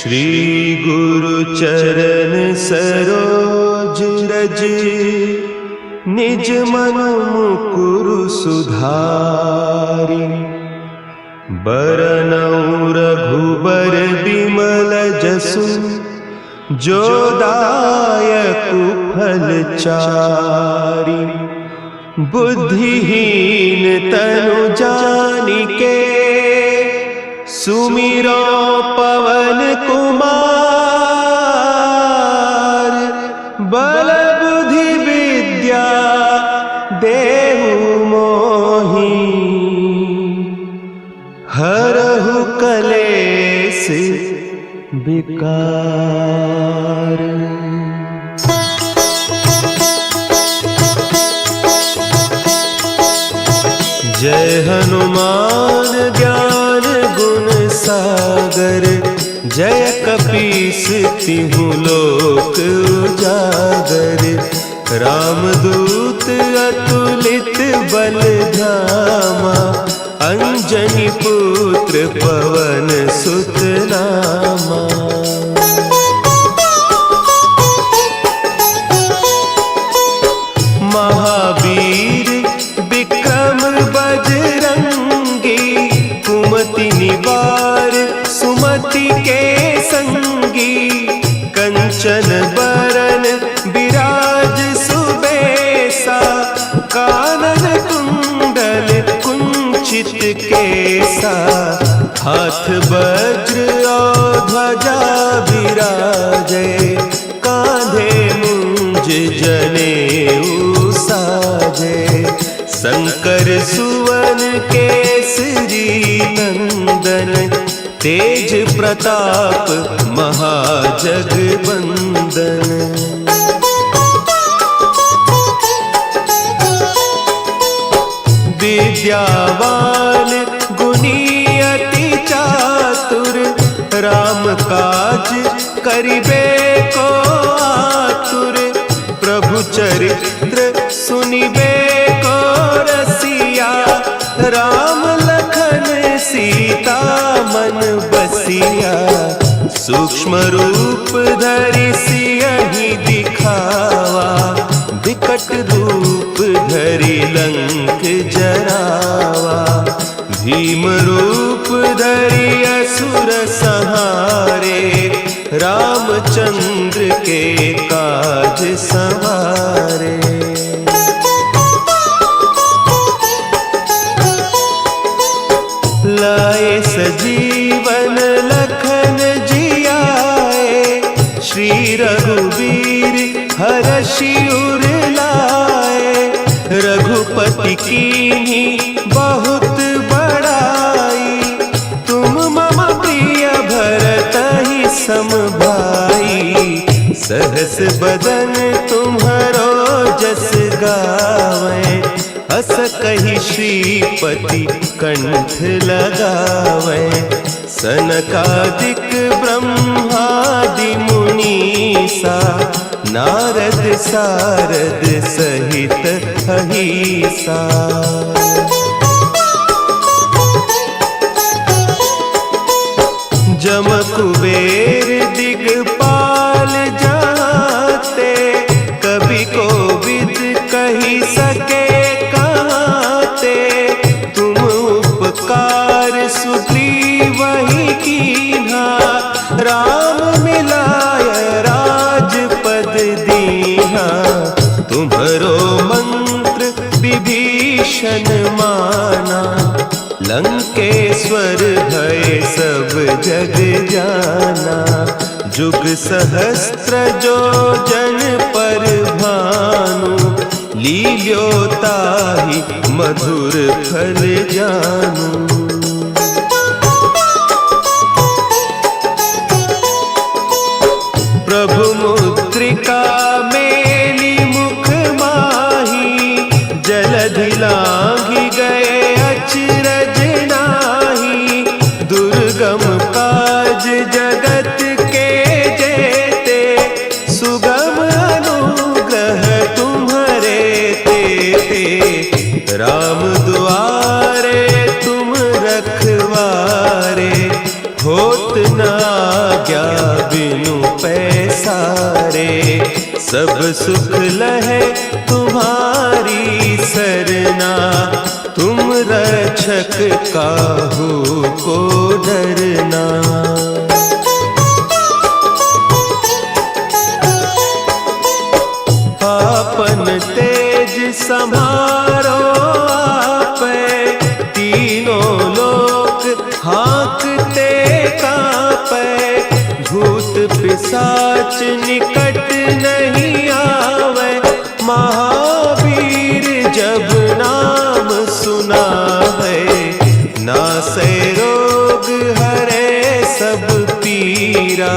श्री गुरु चरण सरोज रज, निज मन मुकुरु सुधारि। बरनउँ रघुबर बिमल जसु, जो दायकु फल चारि। बुद्धिहीन तनु जानिके, सुमिरो पवन कुमार। बल बुद्धि विद्या देहु मोहि, हरहु कलेस विकार। जय हनुमान ज्ञान गुण सागर, जय कपीस तिहु लोक उजागर। रामदूत अतुलित बल धामा, अंजनी पुत्र पवन सुत नामा। महावीर विक्रम बजरंगी, कुमति निवार सुमति के संगी। कंचन बरन विराज सुबेसा, कानन कुंडल कुंचित केसा। हाथ वज्र और ध्वजा विराजे, कांधे मुंज जनेऊ साजे। शंकर सुवन केसरी नंदन, तेज प्रताप महाजगवंदन। विद्यावान गुणी अति चातुर, राम काज करिबे को आतुर। प्रभु चरित्र सुनिबे को रसिया, राम लखन सीता मन बसिया। सूक्ष्म रूप धरि सियहि दिखावा, विकट रूप धरि लंक जरावा। भीम रूप धरि असुर संहारे, रामचंद्र के काज सवारे। लाए सजीवन लखन जियाए, श्री रघुवीर हरषि उर लाए। रघुपति कीन्ही बहुत बड़ाई, तुम मम प्रिय भरतहि सम भाई। सहस बदन तुम्हरो जस गावें, अस कहि श्रीपति कंठ लगावें। सनकादिक ब्रह्मादि मुनीसा, नारद सारद सहित अहीसा। जम कुबेर दिगपाल जाते, कवि कोविद कहि सके कहते। तुम उपकार सुग्रीवहि कीन्हा, राम मिलाय राजपद दीन्हा। तुम्हरो मंत्र विभीषण माना, लंकेश्वर भय सब जग जाना। जुग सहस्त्र जो जन पर भानु, लील्यो ताहि मधुर फल जानू। प्रभु मुद्रिका मेली मुख माही, जलधि लांघि गए अचरज नाही। दुर्गम काज जगत के जेते, सुगम अनुग्रह तुम्हरे तेते। राम दुआरे तुम रखवारे, होत न आज्ञा बिनु पैसारे। सब सुख लहे तुम्हारी सरना, तुम रक्षक काहू को डरना। आपन तेज समारो आपे, तीनों लोक हाँकते कांपे। भूत पिशाच निकट नहीं आवे, महावीर जब नाम सुनावे। नासै रोग हरे सब पीरा,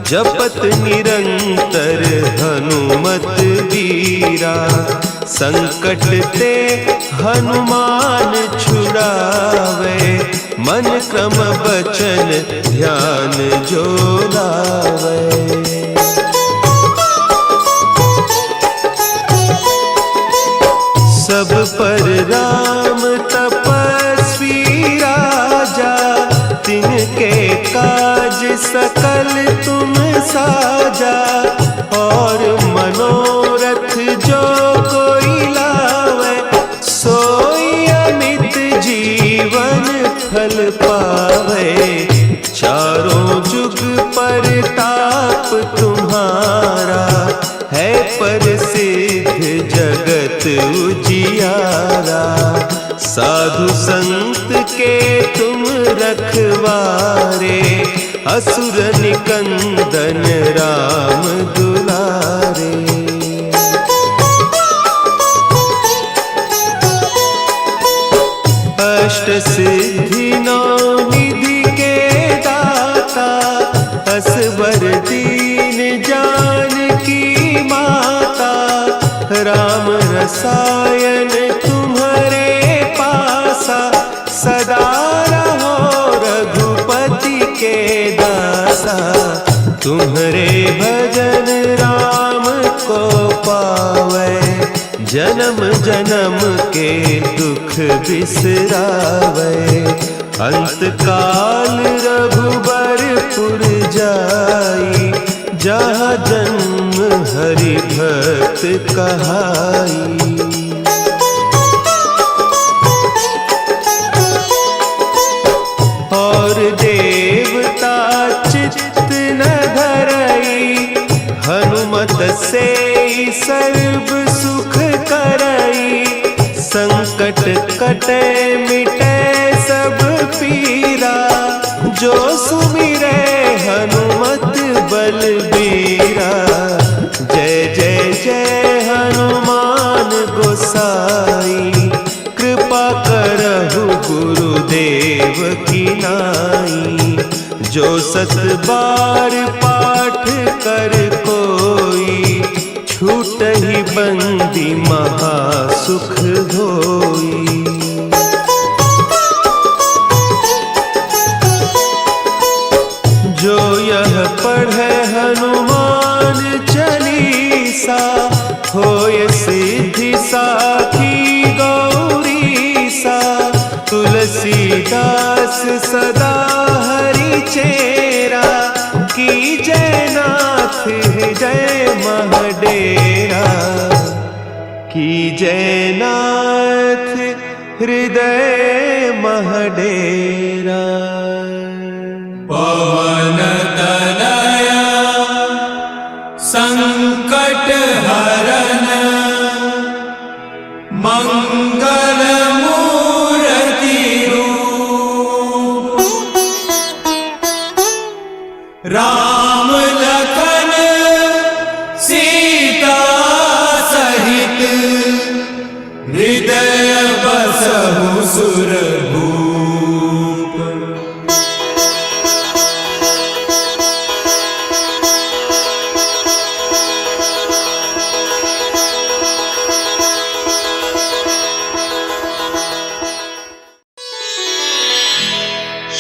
जपत निरंतर हनुमत वीरा। संकट ते हनुमान छुड़ावे, मन क्रम बचन ध्यान जो लावे। सब पर राम तपस्वी राजा, तिनके काज सकल तुम साजा। और मनोरथ जो कोई लावे, सोई अमित जीवन फल पावे। चारों जुग परताप तुम्हारा, है प्रसिद्ध जगत उजियारा। साधु संत के तुम रखवारे, असुर निकंदन राम दुलारे। अष्ट सिद्धि नौ निधि के दाता, असवर दीन जानकी माता। राम रसायन तुम्हारे पासा, सदा रहो रघुपति के दासा। तुम्हारे भजन राम को पावे, जन्म जन्म के दुख बिसरावे। अंत काल रघुबरपुर जाई, जहाँ जन्म हरि भक्त कहाई। और देवता चित्त न धरई, हनुमत से सर्व सुख करई। संकट कटे मिटे सब पीरा, जो सुमिरे हनुमत बलबीरा। जय जय जय हनुमान गोसाई, कृपा करहु गुरुदेव की नाई। जो सत बार पाठ कर कोई, छूटहि बंदी महासुख होई। जो यह पढ़े हनुमान चालीसा, होय सिद्धि साखी गौरीसा। तुलसीदास सदा हरि चेरा, की जय नाथ हृदय महडेरा। की जय नाथ हृदय महडेरा। पवन तनया संकट हरन, मंगल मूर्ति रूप। राम लखन सीता सहित, हृदय बसहु सुरभूप।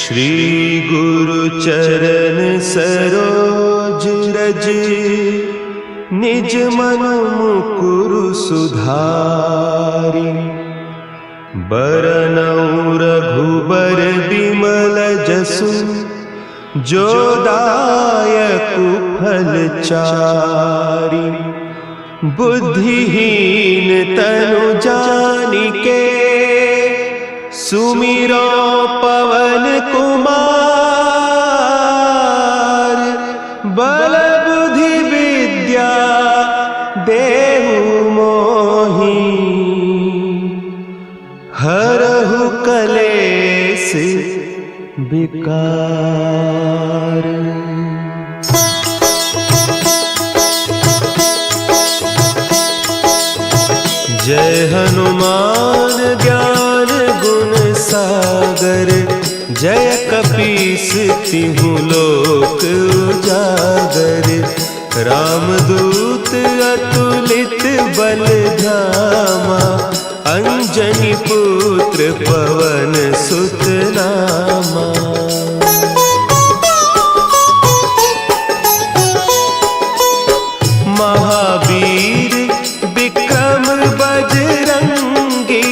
श्री गुरु चरण सरोज रज, निज मन मुकुरु सुधारि। बरनउँ रघुबर बिमल जसु, जो दायक फलचारी। बुद्धिहीन तनु जानिके सुमिरो पवन कुमार। बल बुद्धि विद्या देहु मोहि हरहु कलेस विकार। जय हनुमान ज्ञान गुण सागर। जय कपीस तिहु लोक उजागर। रामदूत अतुलित बल धामा। अंजनी पुत्र पवन सुत नामा। महावीर विक्रम बजरंगी।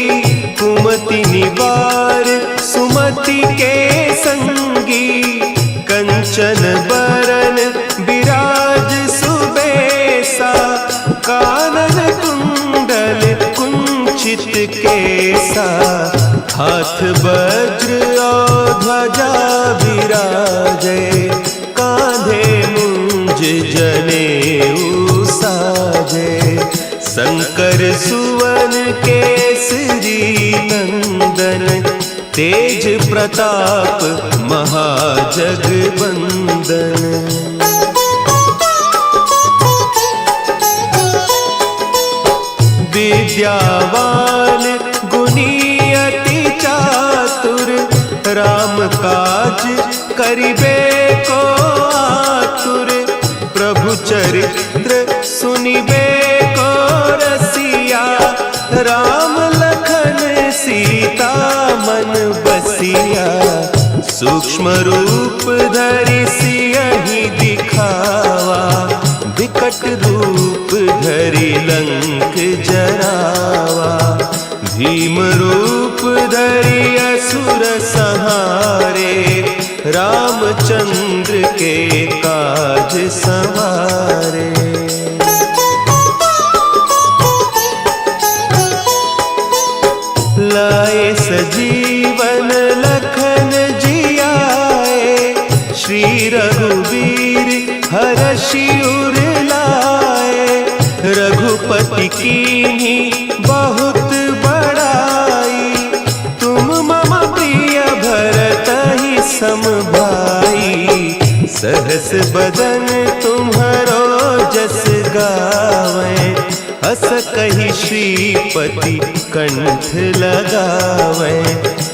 कुमति निवार सुमति के संगी। कंचन बरन विराज सुबेसा। कानन कुंडल कुंचित केसा। हाथ वज्र और ध्वजा विराजे। कांधे मुंज जनेऊ साजे। शंकर सुवन केसरी नंदन। तेज प्रताप महाजगवंदन। विद्यावान गुणी अति चातुर। राम काज करिबे को आतुर। प्रभु चरित्र सुनिबे को रसिया। राम लखन सीता मन बसिया। सूक्ष्म रूप धरि सियहि दिखावा। विकट रूप धरि लंक जरावा। भीम रूप धरि असुर संहारे। रामचंद्र के काज संवारे। लाए सजीवन लखन जियाए। श्री रघुवीर हरषि उर लाए। रघुपति कीन्ही बहुत बड़ाई। तुम मम प्रिय भरतहि सम भाई। सहस बदन तुम्हरो जस गावें। हस कहि श्रीपति कंठ लगावें।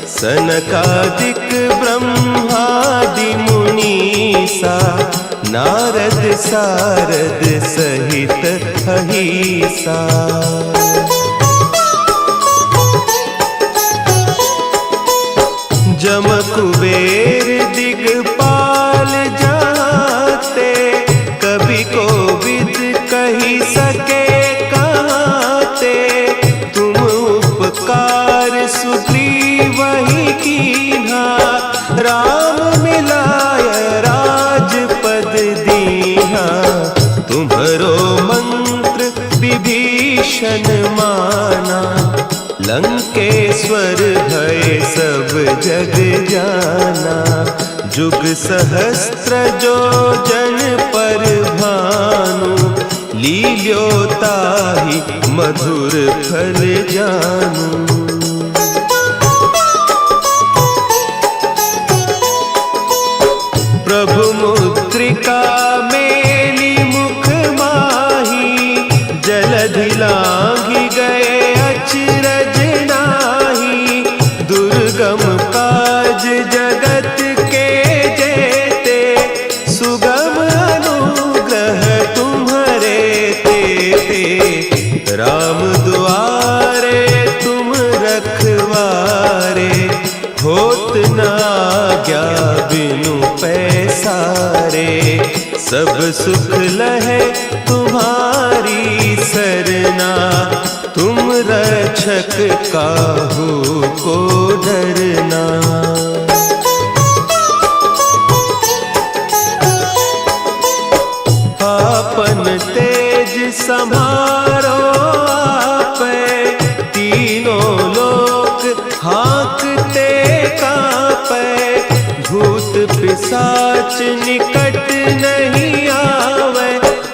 सनकादिक ब्रह्मादि मुनीसा। नारद सारद सहित अहीसा। जम कुबेर दिगपाल जाते। कवि कोविद कही सके कहते। तुम उपकार सुग्रीवहि कीन्हा। राम मिलाय राजपद दीन्हा। तुम्हरो मंत्र विभीषण माना। लंकेश्वर भय सब जग जाना। जुग सहस्त्र जो जन पर भानु। लील्योताहि मधुर फल जानू। प्रभु मुद्रिका मेली मुख माही। जलधि लांघि गए अचरज नाही। दुर्गम काज जगत के जेते। सुगम अनुग्रह तुम्हरे तेते। राम दुआरे तुम रखवारे। होत न आज्ञा बिनु पैसारे। सब सुख लहे तुम्हारी सरना। तुम रक्षक काहू को डरना। सम्हारो आपै, तीनों लोक हाँकते कांपै। भूत पिशाच निकट नहीं आवे,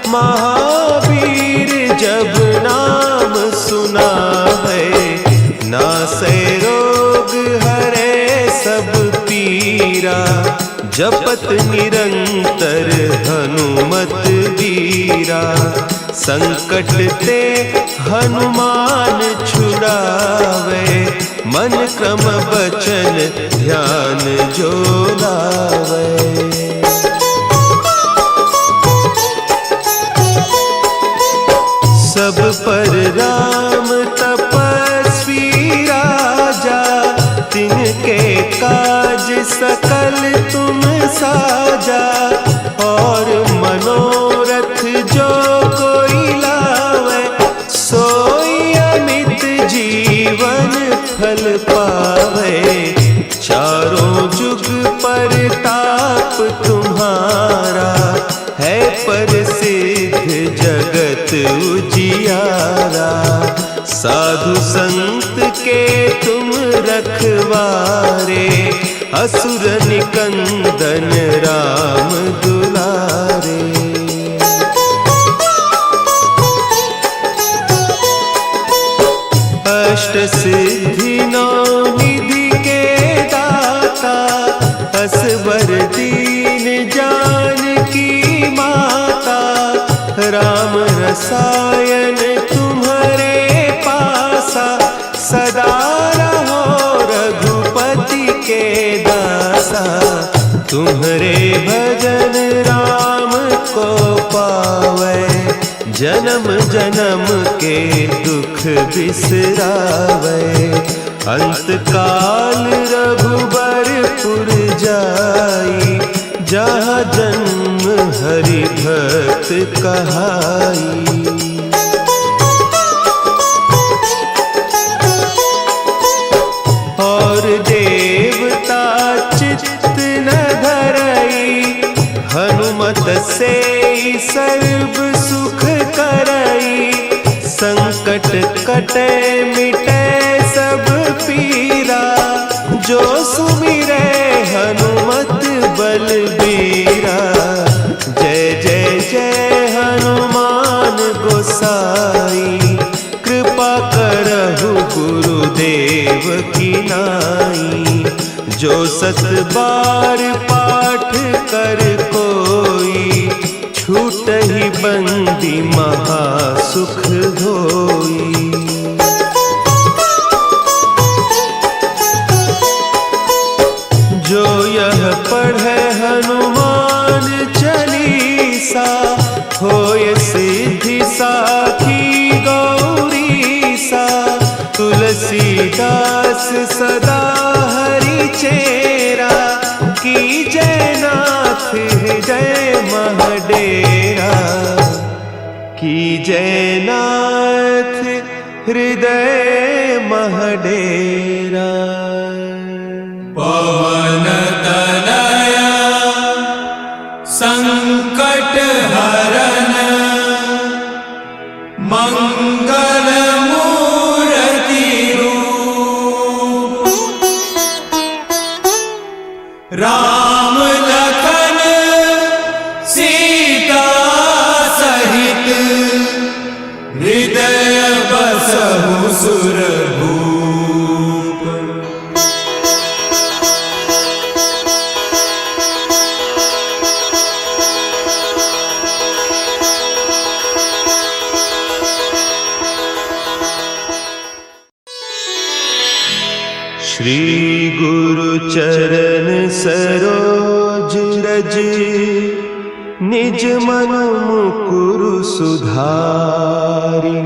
महावीर जब नाम सुनावे। नासै रोग हरे सब पीरा, जपत निरंतर हनुमत वीरा। संकट ते हनुमान छुड़ावे, मन क्रम बचन ध्यान जो लावे। सब पर राम तपस्वी राजा, तिनके काज सकल तुम साजा। और मनोरथ जो कोई लावे, सोई अमित जीवन फल पावे। चारों जुग परताप तुम्हारा, है प्रसिद्ध जगत उजियारा। साधु संत के तुम रखवारे, असुर निकंदन राम दुलारे। अष्ट सिद्धि नौ निधि के दाता, असवर दीन जानकी माता। राम रसायन तुम्हारे पासा, सदा रहो रघुपति के दासा। तुम्हारे भजन राम को पावे, जन्म जन्म के दुख बिसरावे। अंत काल रघुबरपुर जाई, जहाँ जन्म हरि भक्त कहाई। और देवता चित्त न धरई, हनुमत से सर्व सुख करई। संकट कटे मिटे सब पीरा, जो सुमिरे हनुमत बलबीरा। जय जय जय हनुमान गोसाई, कृपा करहु गुरुदेव की नाई। जो सत बार पाठ कर कोई, छूटहि बंदी महासुख होई। जो यह पढ़े हनुमान चालीसा, होय सिद्धि साखी गौरीसा। तुलसीदास सदा हरि चेरा, की जय नाथ हृदय महडेरा। की जय नाथ हृदय महडेरा। पवन तनया संकट हरन, मंगल मूर्ति रूप। राम लखन सीता सहित, हृदय बसहु सुरभूप। श्री गुरु चरण सरोज रज, निज मन मुकुरु सुधारि।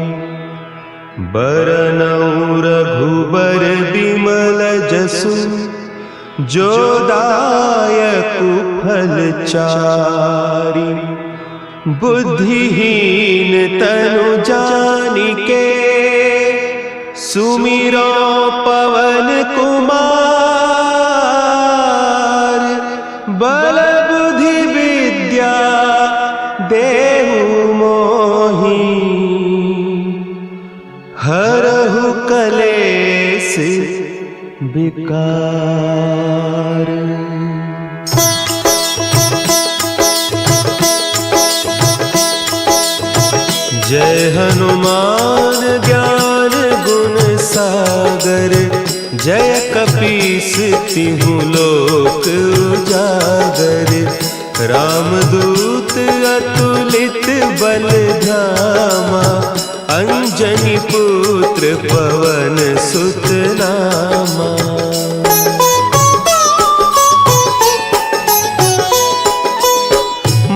बरनउँ रघुबर बिमल जसु, जो दायकु फल चारि। बुद्धिहीन तनु जानिके, सुमिरो पवन कुमार। बल बुद्धि विद्या देहु मोहि, विकार। जय हनुमान ज्ञान गुण सागर, जय कपीस तिहुँ लोक उजागर। रामदूत अतुलित बल धामा, अंजनी पुत्र पवन सुत नामा।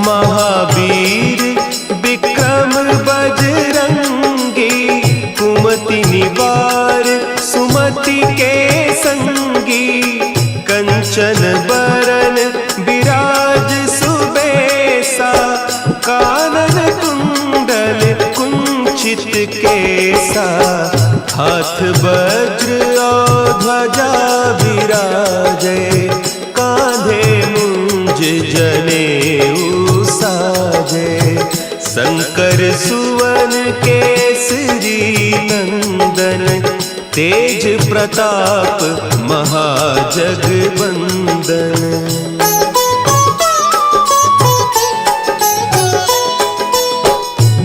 महावीर विक्रम बजरंगी, कुमति निवार सुमति के संगी। कंचन बरन विराज सुबेसा, कानन कुंडल कुंचित केसा। हाथ वज्र और ध्वजा विराजे, कांधे मुंज जनेऊ साजे। शंकर सुवन केसरी नंदन, तेज प्रताप महाजगवंदन।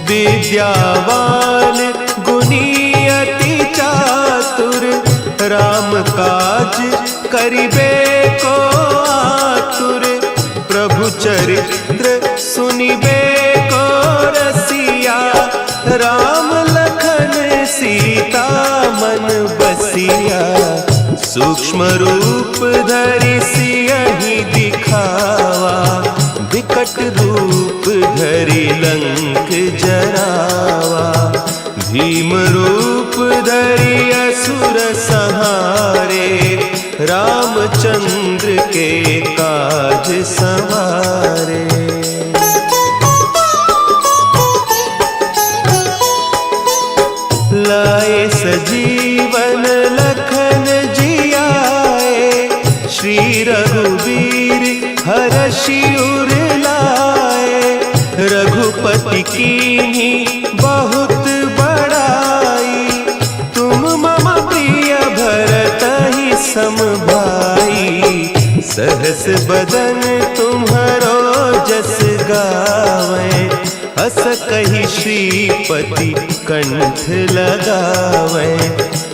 विद्यावान गुणी अति चातुर, राम काज करिबे को आतुर। प्रभु चरित्र सुनिबे को रसिया, राम लखन सीता मन बसिया। सूक्ष्म रूप धरि सियहि दिखावा, विकट रूप धरि लंक जरावा। भीम रूप धरि असुर संहारे, रामचंद्र के काज संवारे। लाए सजीवन लखन जियाए, श्री रघुवीर हरषि उर लाए। रघुपति कीन्ही बहुत बड़ाई, तुम मम प्रिय भरतहि सम भाई। सहस बदन तुम्हरो जस गावें, हस कहि श्रीपति कंठ लगावें।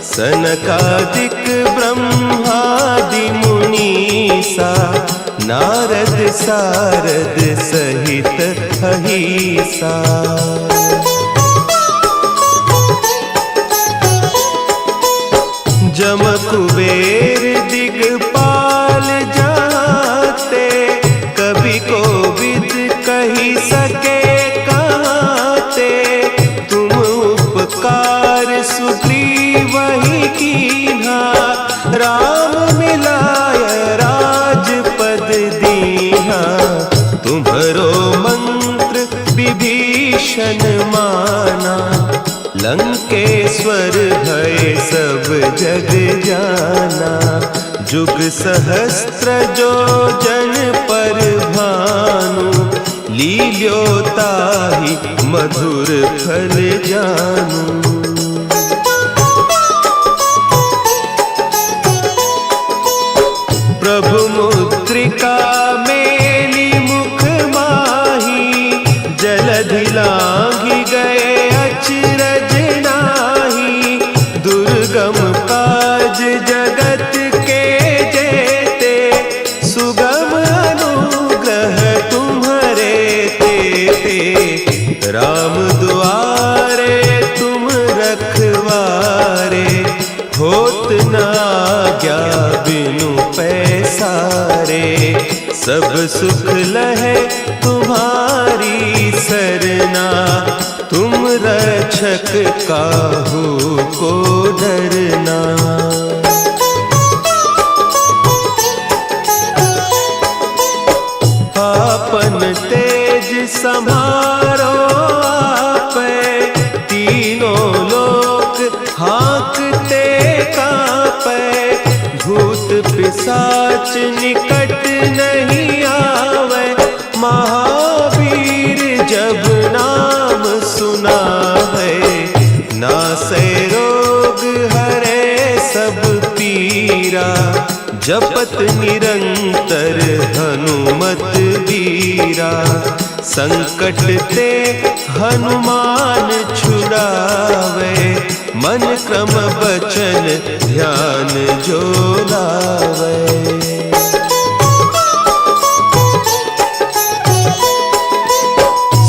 सनकादिक ब्रह्मादि मुनीसा, नारद सारद सहित अहीसा। जम कुबेर दिगपाल जाते, कवि कोविद कहि सके कहते। तुम उपकार सुग्रीवहि कीन्हा, राम मिलाय राजपद दीन्हा। तुम्हरो मंत्र विभीषण माना, लंकेश्वर भय सब जग जाना। जुग सहस्त्र जो जन पर भानु, लील्योताहि मधुर फल जानू। प्रभु मुद्रिका मेली मुख माही, जलधि लांघि गए अचरज नाही। दुर्गम काज जगत के जेते, सुगम अनुग्रह तुम्हरे तेते। राम दुआरे तुम रखवारे, होत न आज्ञा बिनु पैसारे। सब सुख लहे तुम्हारी सरना, तुम रक्षक काहू को डरना। आपन तेज सम्हारो आपे, तीनों लोक हाँकते कांपे। भूत पिशाच निकट नहीं आवे, महावीर जब नाम सुना है। नासै रोग हरे सब पीरा, जपत निरंतर हनुमत वीरा, संकट ते हनुमान छुड़ावे, मन क्रम बचन ध्यान जो लावे।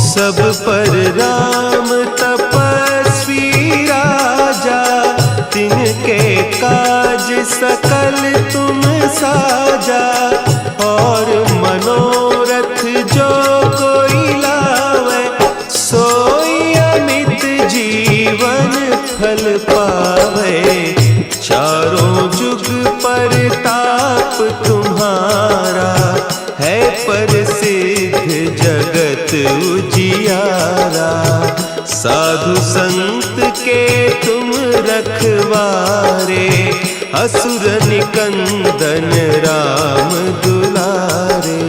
सब पर राम तपस्वी राजा, तिनके काज सकल तुम साजा, और मनोरथ जो कोई लावे, सोई अमित जीवन फल पावे। चारों जुग परताप तुम्हारा, है प्रसिद्ध जगत उजियारा। साधु संत के तुम रखवारे, असुर निकंदन राम दुलारे।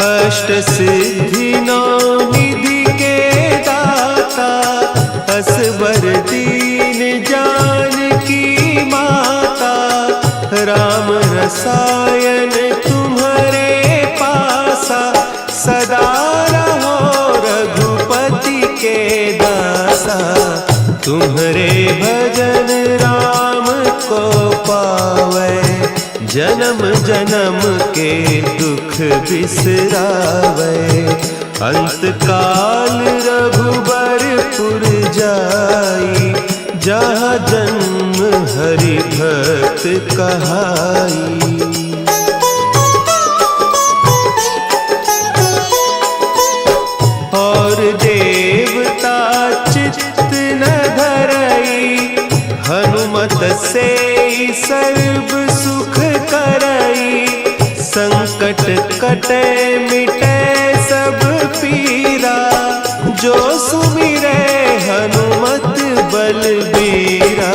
अष्ट सिद्धि नौ निधि के दाता, असवर दीन जानकी माता। राम रसायन तुम्हारे पासा, सदा रहो रघुपति के दासा। तुम्हारे भजन राम को पावे, जन्म जन्म के दुख बिसरावे। अंत काल रघुबरपुर जाई, जहाँ जन्म हरि भक्त कहाई। और देवता चित्त न धरई, हनुमत से सर्व सुख करई। संकट कटे मिटे सब पीरा, जो सुमिरे हनुमत बलबीरा।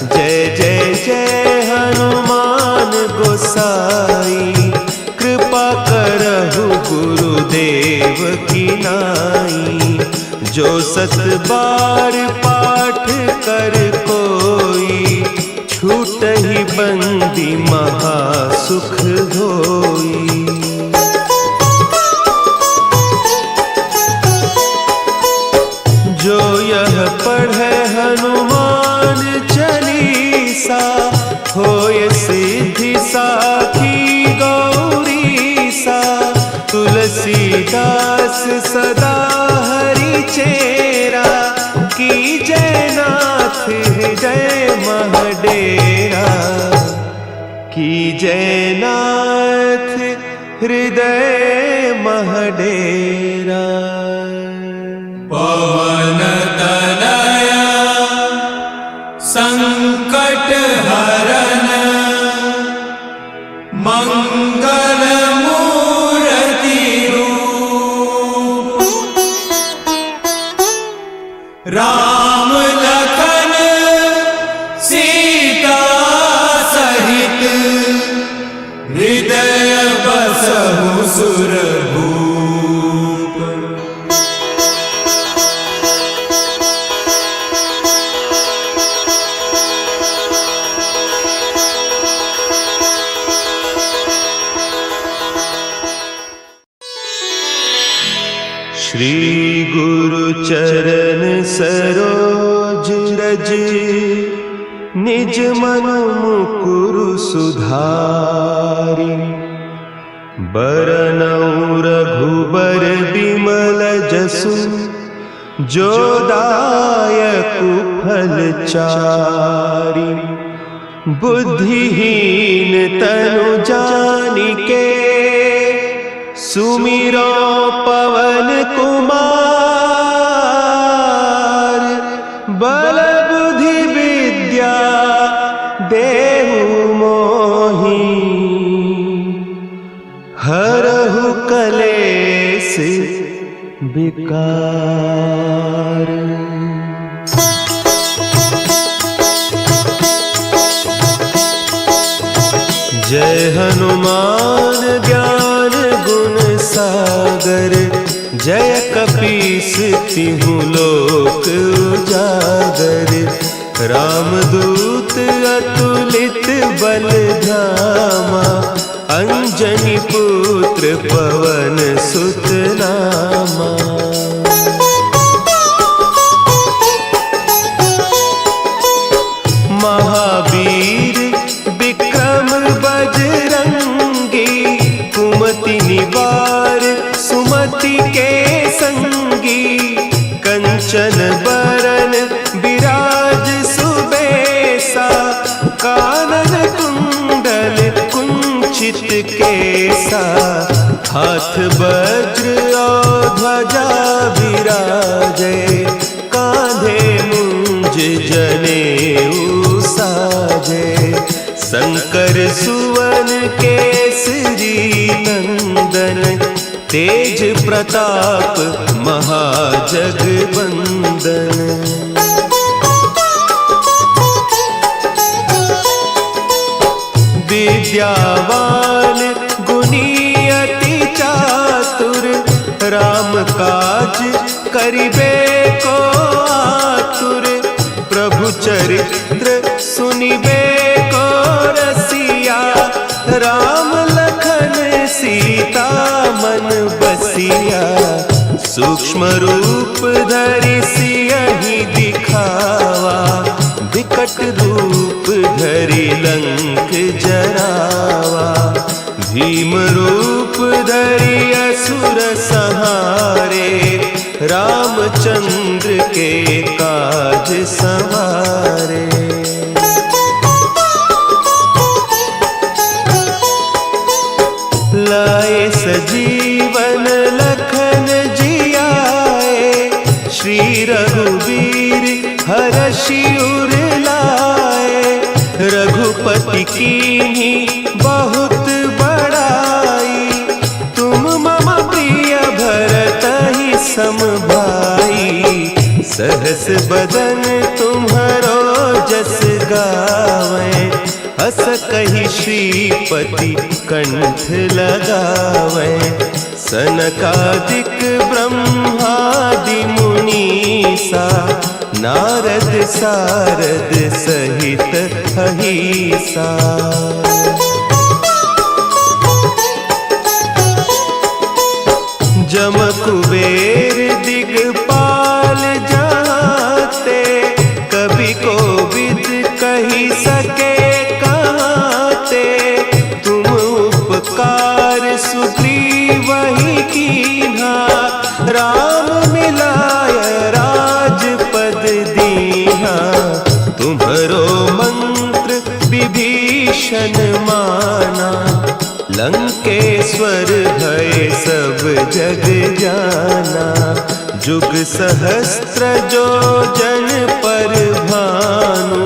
जय जय जय हनुमान गोसाई, कृपा करहु गुरुदेव की नाई। जो सत बार पाठ कर कोई, छूटहि बंदी महासुख होई। जो यह पढ़े हनुमान चालीसा, होय सिद्धि साखी गौरीसा। तुलसीदास सदा हरि चेरा, की जयनाथ हृदय महडेरा। की जयनाथ हृदय महडेरा। पवन तनया संकट हरन, मंगल मूर्ति रूप। राम लखन सीता सहित, हृदय बसहु सुरभूप। श्री गुरु चरण सरोज रज, निज मन मुकुरु सुधारि। बरनउँ रघुबर बिमल जसु, जो दायकु फल चारि। बुद्धिहीन तनु जानिके, सुमिरो पवन कुमार। बल बुद्धि विद्या देहु मोहि, हरहु कलेस विकार। जय हनुमान ज्ञान गुण सागर, जय कपीस तिहु लोक उजागर। रामदूत अतुलित बल धामा, अंजनी पुत्र पवन सुत नामा। महावीर विक्रम बजरंगी, कुमति निवार सुमति के संगी। कंचन बरन विराज सुबेसा, कानन कुंडल कुंचित केसा। हाथ वज्र और ध्वजा विराजे, कांधे मुंज जनेऊ साजे। शंकर सुवन केसरी नंदन, तेज प्रताप महाजगबंदन। विद्यावान गुणी अति चातुर, राम काज करिबे को आतुर। प्रभु चरित्र सुनिबे को रसिया, राम लखन सीता मन बसिया। सूक्ष्म रूप धरि सियहि दिखावा, विकट रूप धरि लंक जरावा। भीम रूप धरि असुर संहारे, रामचंद्र के काज संवारे। लाए सजीवन लखन जियाए, श्री रघुवीर हरषि उर लाए। रघुपति कीन्ही बहुत बड़ाई, तुम मम प्रिय भरतहि सम भाई। सहस बदन तुम्हरो जस गावें, हस कहि श्रीपति कंठ लगावें। सनकादिक ब्रह्मादि मुनीसा, नारद सारद सहित अहीसा। जम कुबेर दिगपाल जाते, कवि कोविद कही सके कहते। तुम उपकार सुग्रीवहि कीन्हा, राम मिलाय राजपद दीन्हा। तुम्हरो मंत्र विभीषण माना, लंकेश्वर भय सब जग जाना। जुग सहस्त्र जो जन पर भानु,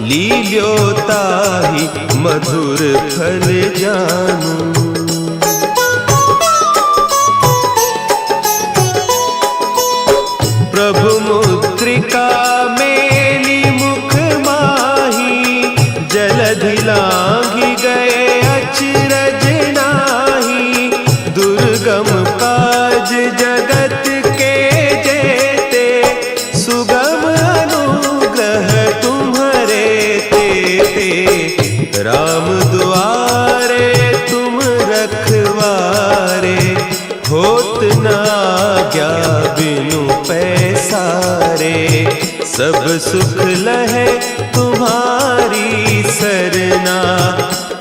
लील्योताहि मधुर फल जानू। प्रभु मुद्रिका मेली मुख माही, जलधि लांघि गए अचरज नाही। दुर्गम काज जगत के जेते, सुगम अनुग्रह तुम्हरे तेते। राम दुआरे तुम रखवारे, होत न आज्ञा बिनु पैसारे। सब सुख लहे तुम्हारी सरना,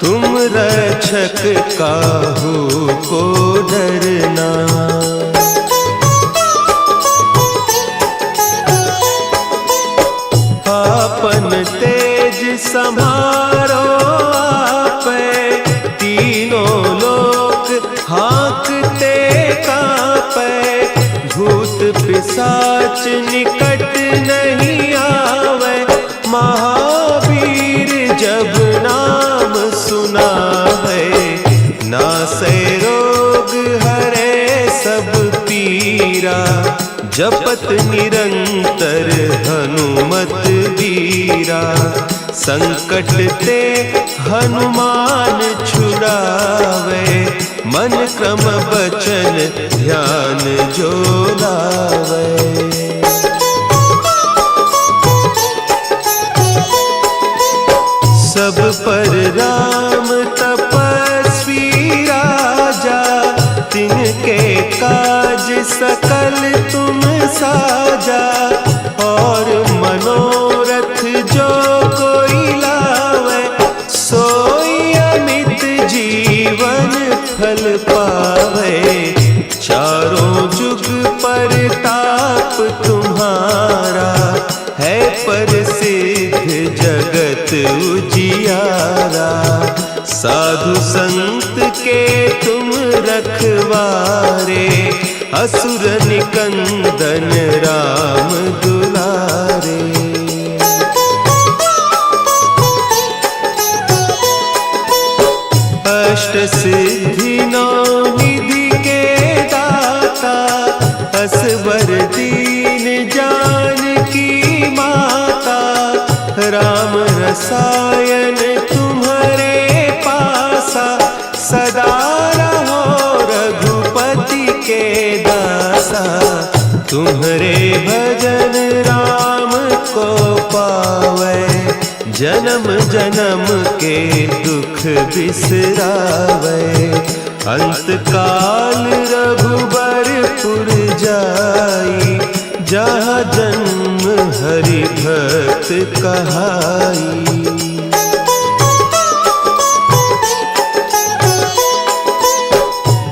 तुम रक्षक काहू को डरना। आपन तेज संभारो आपे, तीनों लोक हाँकते कांपे। भूत पिशाच निकट नहीं आवे, महावीर जब नाम सुना है। नासै रोग हरे सब पीरा, जपत निरंतर हनुमत वीरा। संकट ते हनुमान छुड़ावे, मन क्रम बचन ध्यान जो जो लावे। सब पर राम तपस्वी राजा, तिनके काज सकल तुम साजा। और मनोरथ जो कोई लावे, सोई अमित जीवन फल पावे। चारों जुग पर ताप तुम्हारा, है प्रसिद्ध जगत उजियारा। साधु संत के तुम रखवारे, असुर निकंदन राम दुलारे। अष्ट सिद्धि नौ निधि के दाता, असवर दीन जानकी माता। राम रसायन तुम्हारे पासा, सदा रहो रघुपति के दासा। तुम्हारे भजन राम को पावे, जन्म जन्म के दुख बिसरावे। अंत काल रघुबरपुर जाई, जहाँ जन्म हरि भक्त कहाई।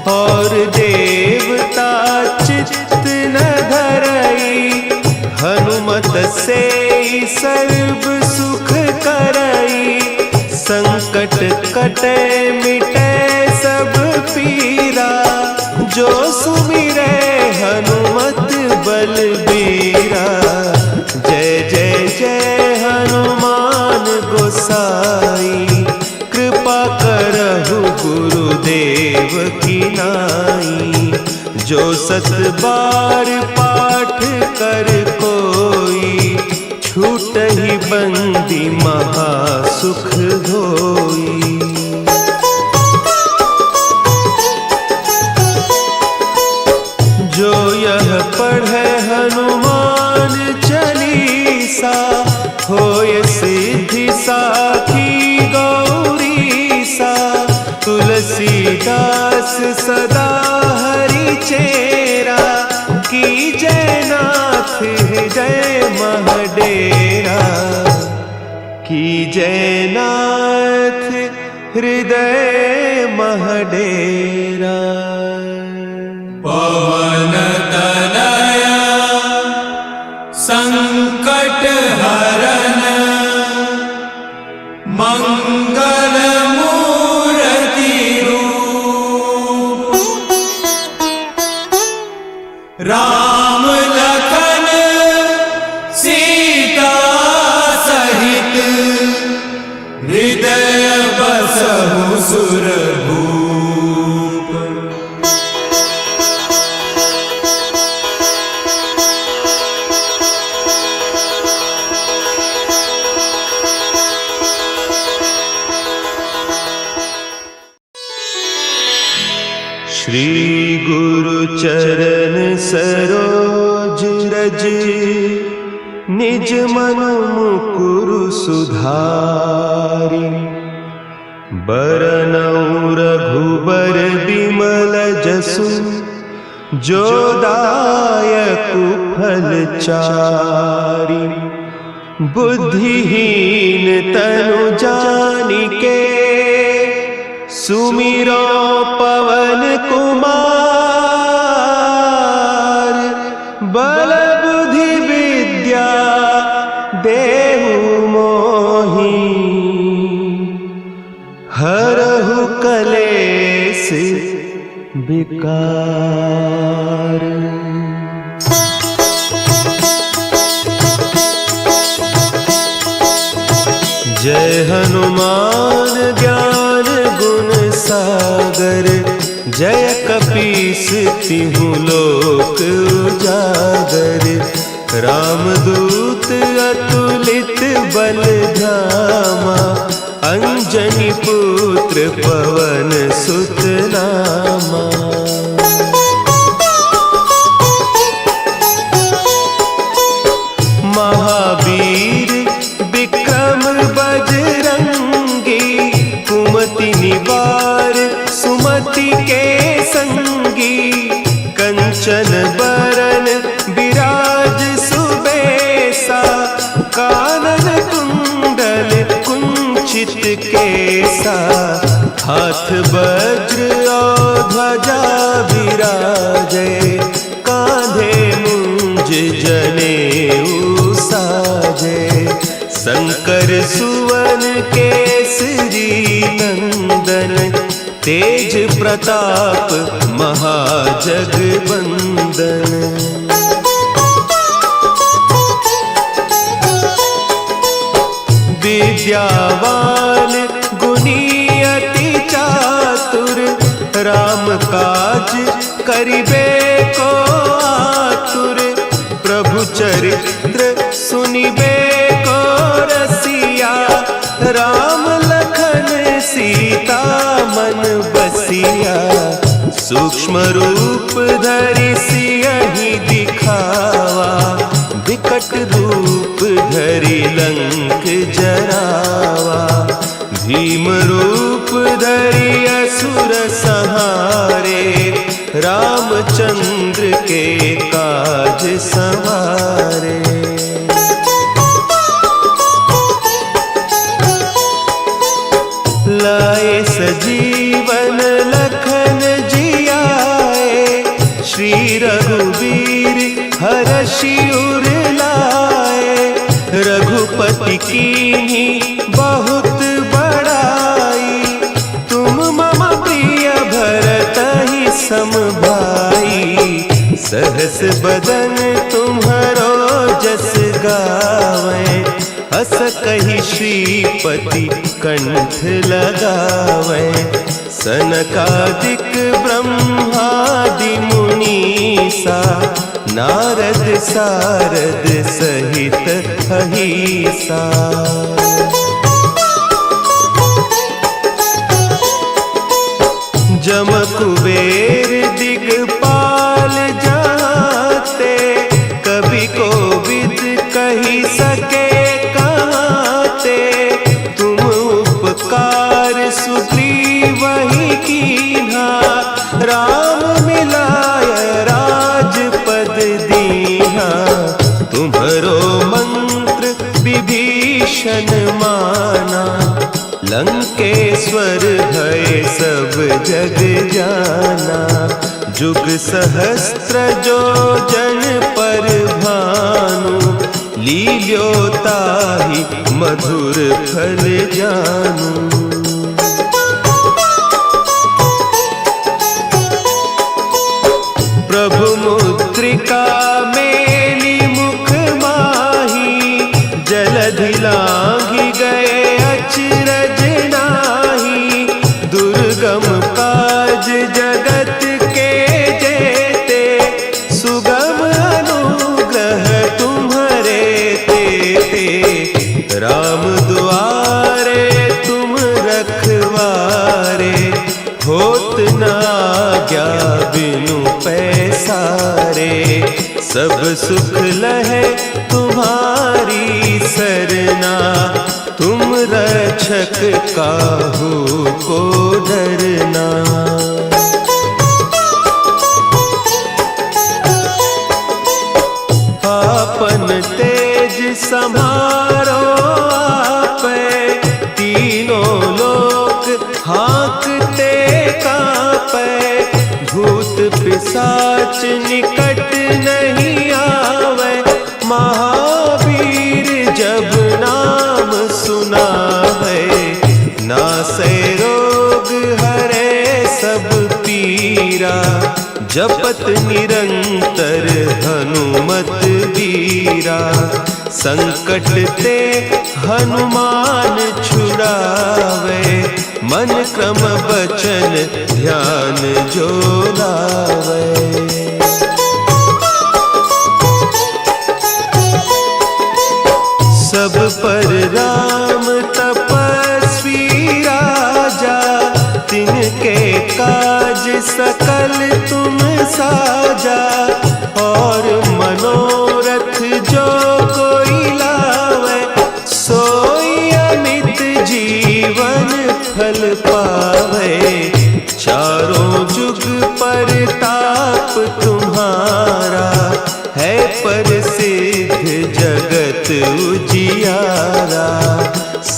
और देवता चित्त न धरई, हनुमत से सर्व सुख करई। संकट कटे मिटे सब पीरा, जो सुमिरे हनुमत बलबीरा। जय जय जय हनुमान गोसाई, कृपा करहु गुरुदेव की नाई। जो सत बार पाठ कर कोई, छूटहि बंदी महा सुख होई। जो यह पढ़े हनुमान चालीसा, होय सिद्धि साखी गौरीसा। तुलसीदास सदा हरि चेरा, की जयनाथ हृदय महडेरा। की जयनाथ हृदय महडेरा। पवन तनया संकट हरन, मंगल मूर्ति रूप। राम लखन सीता सहित, हृदय बसहु सुरभूप। श्री गुरु चरण सरोज रज, निज मन मुकुरु सुधारि। बरनउँ रघुबर बिमल जसु, जो दायकु फल चारि। बुद्धिहीन तनु जानिके, सुमिरो पवन कुमार। बल बुद्धि विद्या देहु मोहि, हरहु कलेस विकार। जय हनुमान ज्ञान गुण सागर, जय कपीस तिहु लोक उजागर। रामदूत अतुलित बल धामा, अंजनी पुत्र पवन सुत नामा। कंचन बरन विराज सुबेसा, कानन कुंडल कुंचित केसा, हाथ वज्र और ध्वजा विराजे, कांधे मुंज जनेऊ साजे, शंकर सुवन केसरी नंदन, तेज प्रताप महाजगबंदन। विद्यावान गुणी अति चातुर, राम काज करिबे को आतुर, प्रभु चरित्र सुनिबे को रसिया, राम लखन सीता मन बसिया, सूक्ष्म रूप धरि सियहि दिखावा, विकट रूप धरि लंक जरावा, भीम रूप धरि असुर संहारे, रामचंद्र के काज संवारे। लाए सजीवन लखन जियाए, श्री रघुवीर हरषि उर लाए, रघुपति कीन्ही बहुत बड़ाई, तुम मम प्रिय भरतहि सम भाई, सहस बदन तुम्हरो जस गावें, हस कहि श्रीपति कंठ लगावें, सनकादिक ब्रह्मादि मुनीसा, नारद सारद सहित अहीसा। जम कुबेर दिगपाल जाते, कवि कोविद कही सके कहते, तुम उपकार सुग्रीवहि कीन्हा, राम मिलाय राजपद दीन्हा, तुम्हरो मंत्र विभीषण माना, लंकेश्वर भय सब जग जाना, जुग सहस्त्र जो जन पर भानु, लील्योताहि मधुर फल जानू। प्रभु मुद्रिका मेली मुख माही, जलधि लांघि गए अचरज नाही, दुर्गम काज जगत के जेते, सुगम अनुग्रह तुम्हरे तेते, राम दुआरे तुम रखवारे, होत न आज्ञा बिनु पैसारे, सब सुख लहे तुम्हारी सरना, तुम रक्षक काहू को डरना। आपन तेज समारो आपै, तीनों लोक हाँकते कांपै, भूत पिशाच निकट नहीं आवे, महावीर जब नाम सुनावे, नासै रोग हरे सब पीरा, जपत निरंतर हनुमत वीरा, संकट ते हनुमान छुड़ावे, मन क्रम बचन ध्यान जो लावे। सब पर राम तपस्वी राजा, तिनके काज सकल तुम साजा, और मनोरथ जो कोई लावे, सोई अमित जीवन फल पावे, चारों जुग परताप तुम्हारा,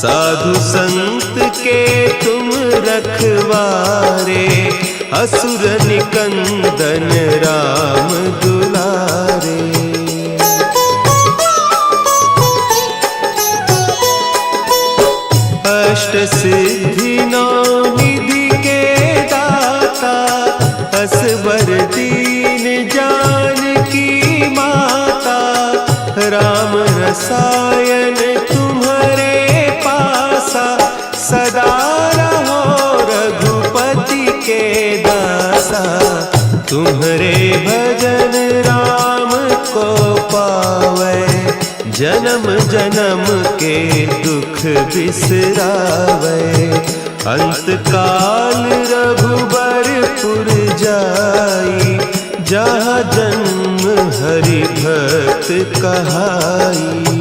साधु संत के तुम रखवारे, असुर निकंदन राम दुलारे। अष्ट सिद्धि नौ निधि के दाता, असवर दीन जानकी माता। राम रसायन तुम्हारे पासा, सदा रहो रघुपति के दासा। तुम्हारे भजन राम को पावे, जन्म जन्म के दुख बिसरावे। अंत काल रघुबरपुर जाई, जहाँ जन्म हरि भक्त कहाई।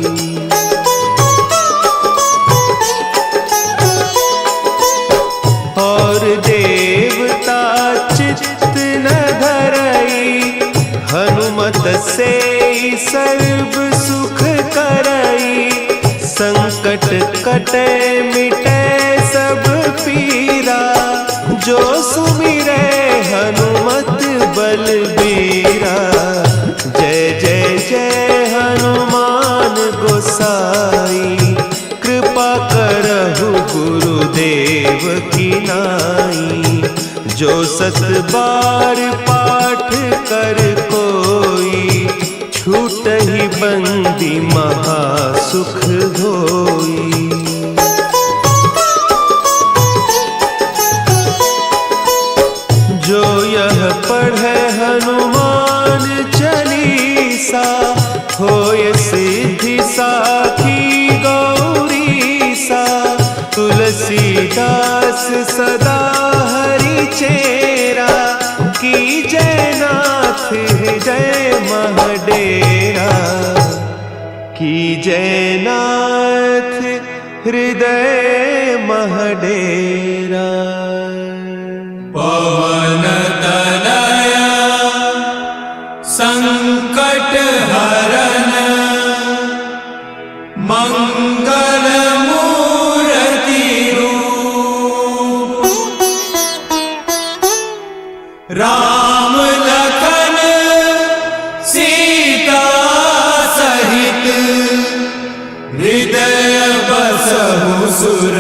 और देवता चित्त न धरई, हनुमत से सर्व सुख करई। संकट कटे मिटे सब पीरा, जो सुमिरे हनुमत बलबीरा। जय जय जय हनुमान गोसाई, कृपा करहु गुरुदेव की नाई। जो सत बार पाठ कर कोई, छूटहि बंदी महा सुख होई। जो यह पढ़े हनुमान चालीसा, होय सिद्धि साखी गौरीसा। तुलसीदास सदा हरि चेरा, की जयनाथ हृदय महडेरा। की जयनाथ हृदय महडेरा। पवन तनया संकट हरन, मंगल मूर्ति रूप। राम लखन सीता सहित, हृदय बसहु सुर